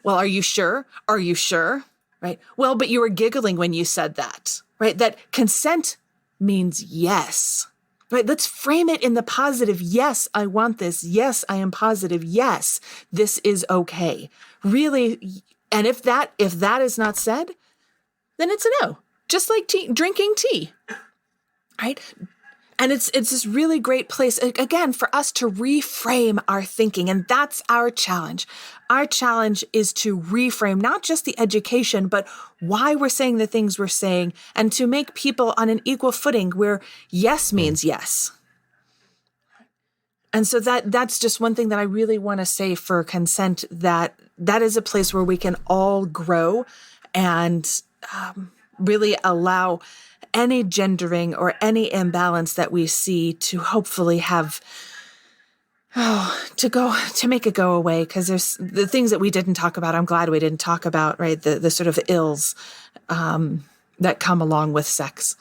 well, are you sure? Are you sure? Right? Well, but you were giggling when you said that, right? That consent means yes, right? Let's frame it in the positive. Yes, I want this. Yes, I am positive. Yes, this is okay. Really. And if that is not said, then it's a no, just like drinking tea, right? And it's this really great place, again, for us to reframe our thinking. And that's our challenge. Our challenge is to reframe not just the education, but why we're saying the things we're saying, and to make people on an equal footing where yes means yes. And so that's just one thing that I really want to say for consent, that is a place where we can all grow and really allow any gendering or any imbalance that we see to hopefully have, to make it go away. Because there's the things that we didn't talk about. I'm glad we didn't talk about, right? The sort of ills that come along with sex.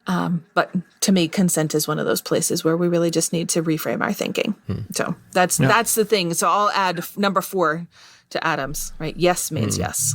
But to me, consent is one of those places where we really just need to reframe our thinking. So that's the thing. So I'll add number 4 to Adam's, right? Yes means yes.